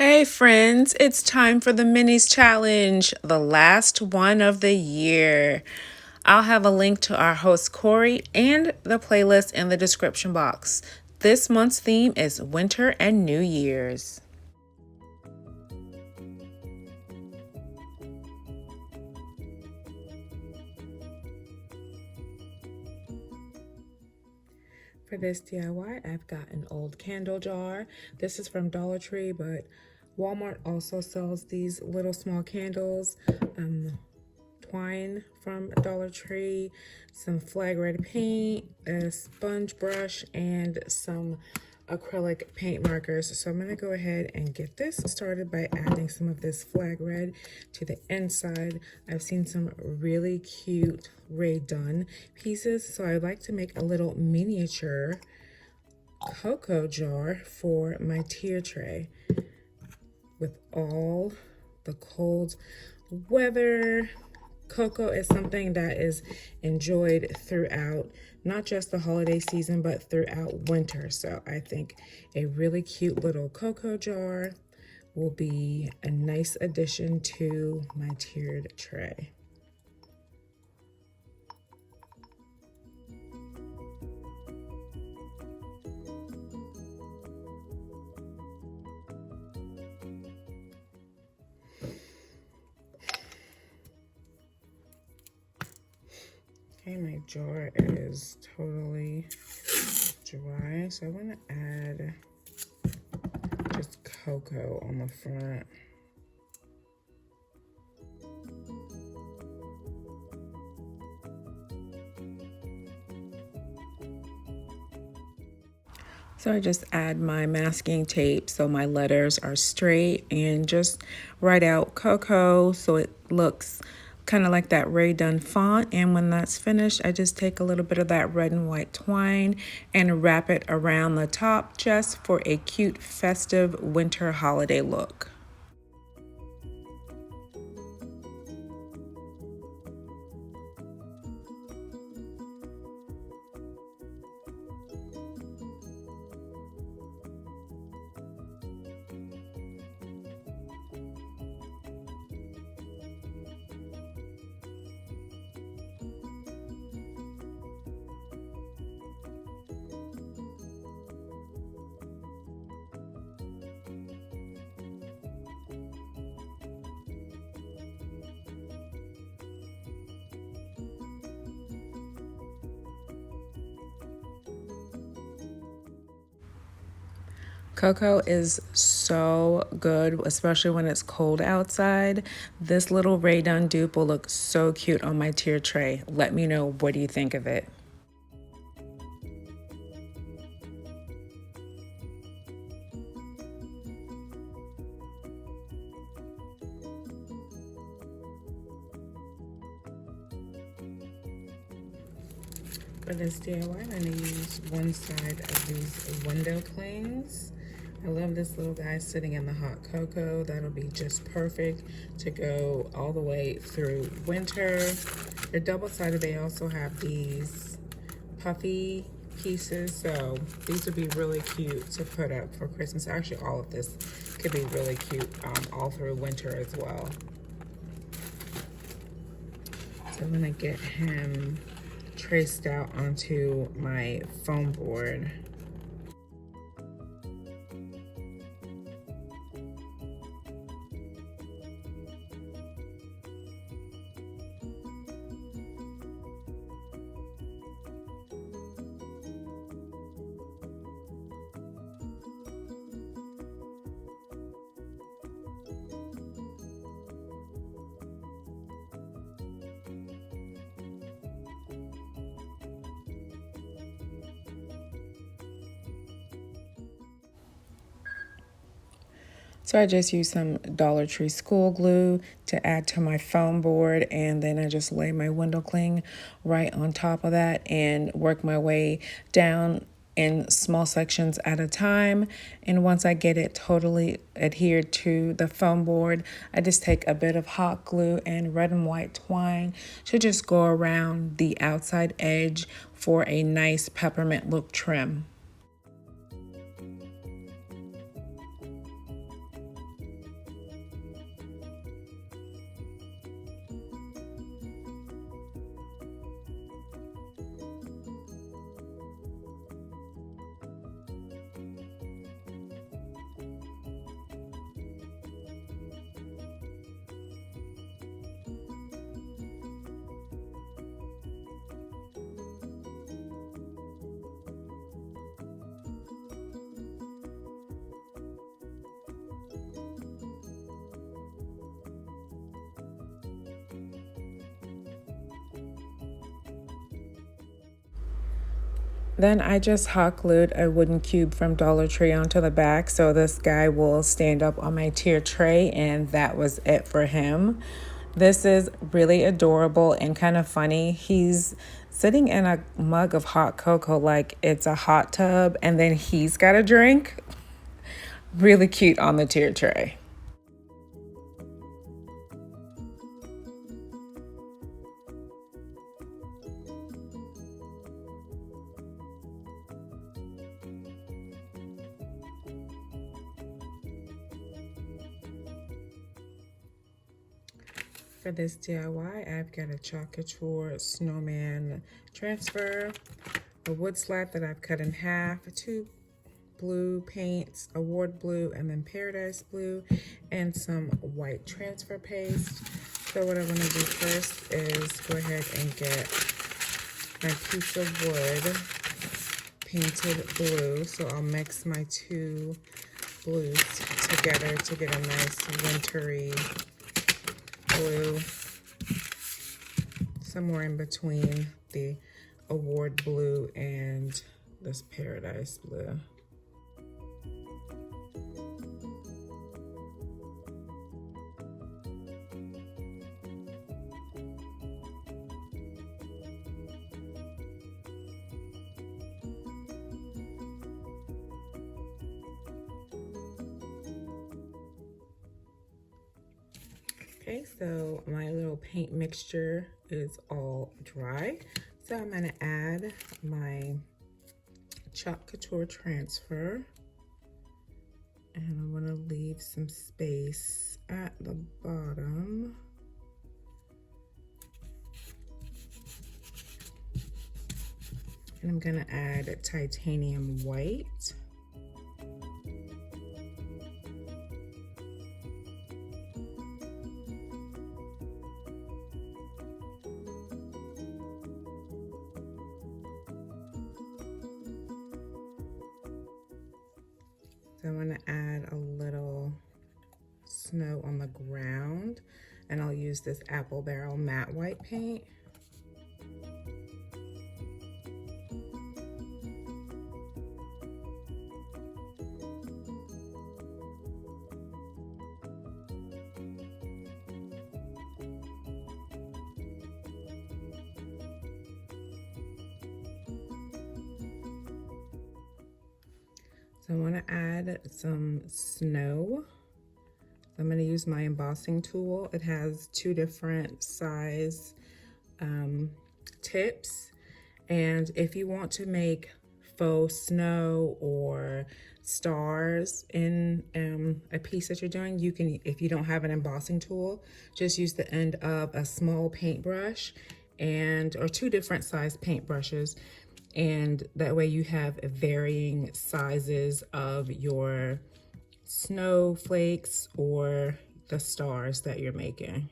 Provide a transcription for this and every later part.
Hey friends, it's time for the Minis Challenge, the last one of the year. I'll have a link to our host Corie and the playlist in the description box. This month's theme is Winter and New Year's. For this DIY, I've got an old candle jar. This is from DollarTree, but Walmart also sells these little small candles. Twine from DollarTree, some flag red paint, a sponge brush, and some acrylic paint markers. So I'm going to go ahead and get this started by adding some of this flag red to the inside. I've seen some really cute Rae Dunn pieces, so I'd like to make a little miniature cocoa jar for my tier tray with all the cold weather. Cocoa is something that is enjoyed throughout not just the holiday season, but throughout winter. So I think a really cute little cocoa jar will be a nice addition to my tiered tray. Okay, my jar is totally dry, so I want to add just cocoa on the front. So I just add my masking tape so my letters are straight and just write out cocoa so it looks kind of like that Rae Dunn font. And when that's finished, I just take a little bit of that red and white twine and wrap it around the top just for a cute festive winter holiday look. Cocoa is so good, especially when it's cold outside. This little Rae Dunn dupe will look so cute on my tier tray. Let me know, what do you think of it? For this DIY, I'm going to use one side of these window clings. I love this little guy sitting in the hot cocoa. That'll be just perfect to go all the way through winter. They're double-sided. They also have these puffy pieces, so these would be really cute to put up for Christmas. Actually, all of this could be really cute all through winter as well. So I'm gonna get him traced out onto my foam board. So I just use some Dollar Tree school glue to add to my foam board, and then I just lay my window cling right on top of that and work my way down in small sections at a time. And once I get it totally adhered to the foam board, I just take a bit of hot glue and red and white twine to just go around the outside edge for a nice peppermint look trim. Then I just hot glued a wooden cube from Dollar Tree onto the back so this guy will stand up on my tier tray, and that was it for him. This is really adorable and kind of funny. He's sitting in a mug of hot cocoa like it's a hot tub, and then he's got a drink. Really cute on the tier tray. For this DIY, I've got a chalk couture snowman transfer, a wood slat that I've cut in half, two blue paints, award blue and then paradise blue, and some white transfer paste. So what I want to do first is go ahead and get my piece of wood painted blue. So I'll mix my two blues together to get a nice wintry blue, somewhere in between the award blue and this paradise blue. Okay, so my little paint mixture is all dry. So I'm gonna add my chalk couture transfer, and I wanna leave some space at the bottom. And I'm gonna add titanium white. So I'm going to add a little snow on the ground, and I'll use this apple barrel matte white paint. So I want to add some snow. I'm going to use my embossing tool. It has two different size tips. And if you want to make faux snow or stars in a piece that you're doing, you can, if you don't have an embossing tool, just use the end of a small paintbrush or two different size paintbrushes. And that way you have varying sizes of your snowflakes or the stars that you're making.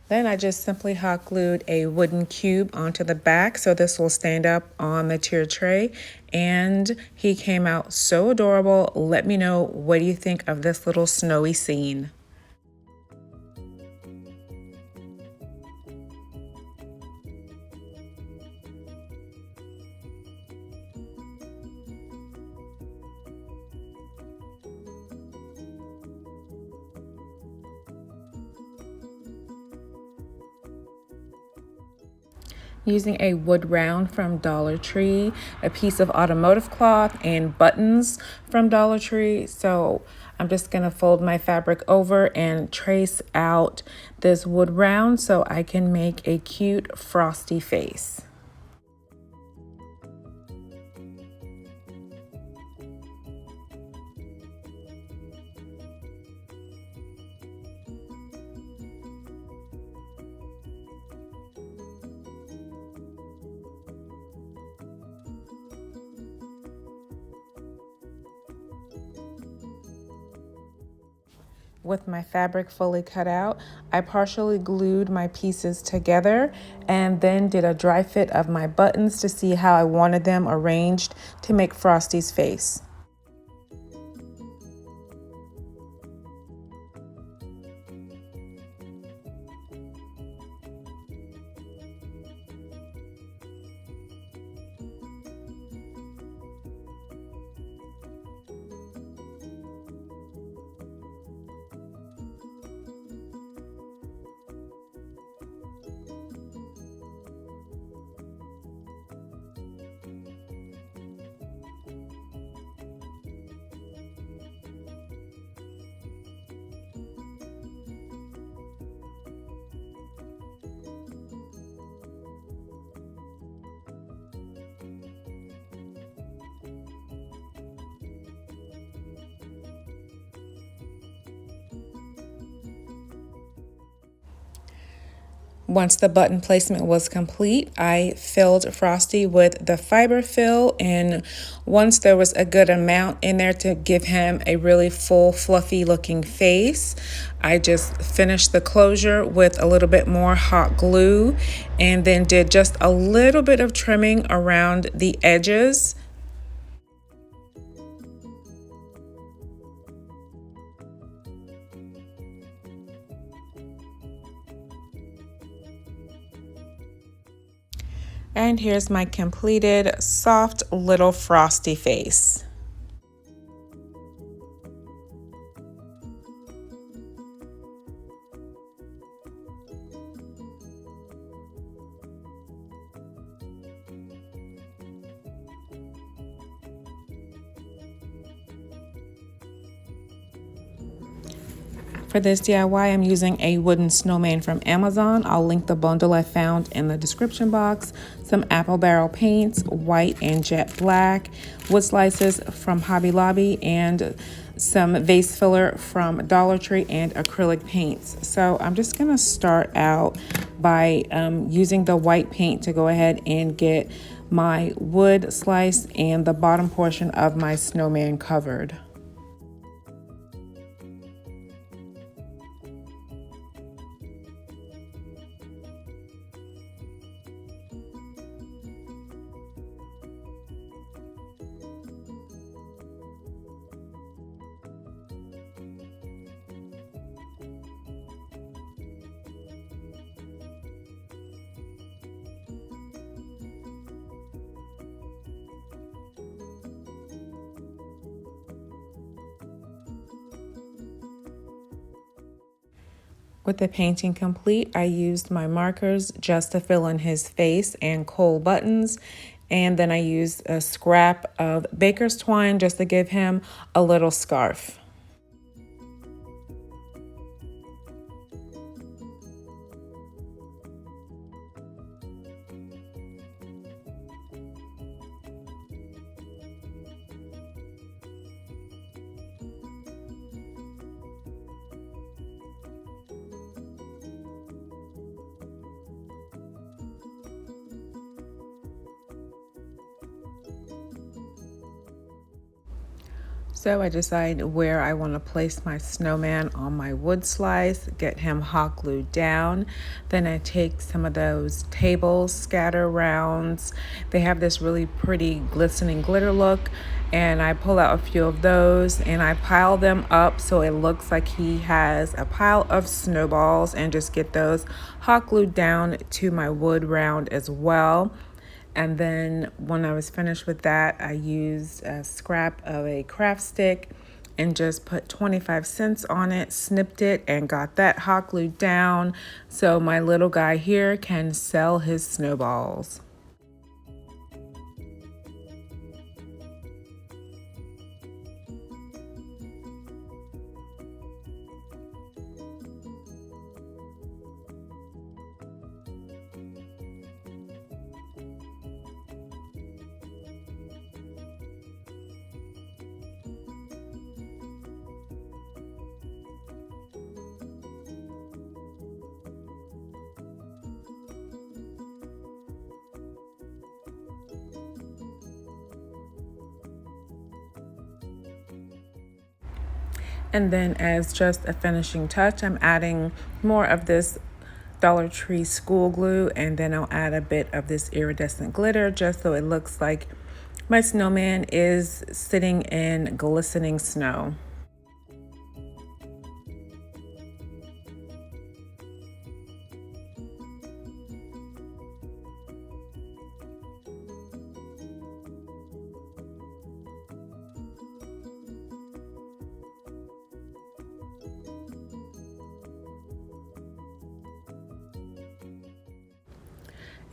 Then I just simply hot glued a wooden cube onto the back so this will stand up on the tier tray, and he came out so adorable. Let me know, what do you think of this little snowy scene? Using a wood round from Dollar Tree, a piece of automotive cloth, and buttons from Dollar Tree. So I'm just gonna fold my fabric over and trace out this wood round so I can make a cute frosty face. With my fabric fully cut out, I partially glued my pieces together and then did a dry fit of my buttons to see how I wanted them arranged to make Frosty's face. Once the button placement was complete, I filled Frosty with the fiber fill, and once there was a good amount in there to give him a really full, fluffy looking face, I just finished the closure with a little bit more hot glue and then did just a little bit of trimming around the edges. And here's my completed soft little Frosty face. For this DIY, I'm using a wooden snowman from Amazon. I'll link the bundle I found in the description box. Some apple barrel paints, white and jet black, wood slices from Hobby Lobby, and some vase filler from DollarTree, and acrylic paints. So I'm just gonna start out by using the white paint to go ahead and get my wood slice and the bottom portion of my snowman covered. With the painting complete, I used my markers just to fill in his face and coal buttons. And then I used a scrap of baker's twine just to give him a little scarf. So I decide where I want to place my snowman on my wood slice, get him hot glued down. Then I take some of those tables, scatter rounds. They have this really pretty glistening glitter look, and I pull out a few of those and I pile them up so it looks like he has a pile of snowballs, and just get those hot glued down to my wood round as well. And then when I was finished with that, I used a scrap of a craft stick and just put 25 cents on it, snipped it, and got that hot glued down so my little guy here can sell his snowballs. And then as just a finishing touch, I'm adding more of this Dollar Tree school glue, and then I'll add a bit of this iridescent glitter just so it looks like my snowman is sitting in glistening snow.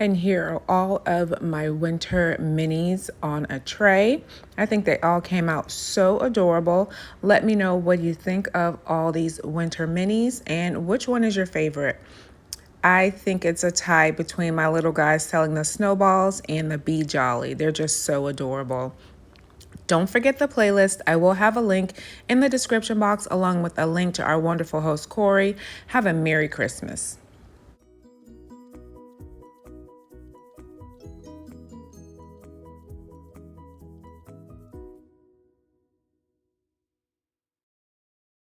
And here are all of my winter minis on a tray. I think they all came out so adorable. Let me know what you think of all these winter minis and which one is your favorite. I think it's a tie between my little guys selling the snowballs and the Bee Jolly. They're just so adorable. Don't forget the playlist. I will have a link in the description box along with a link to our wonderful host, Corie. Have a Merry Christmas.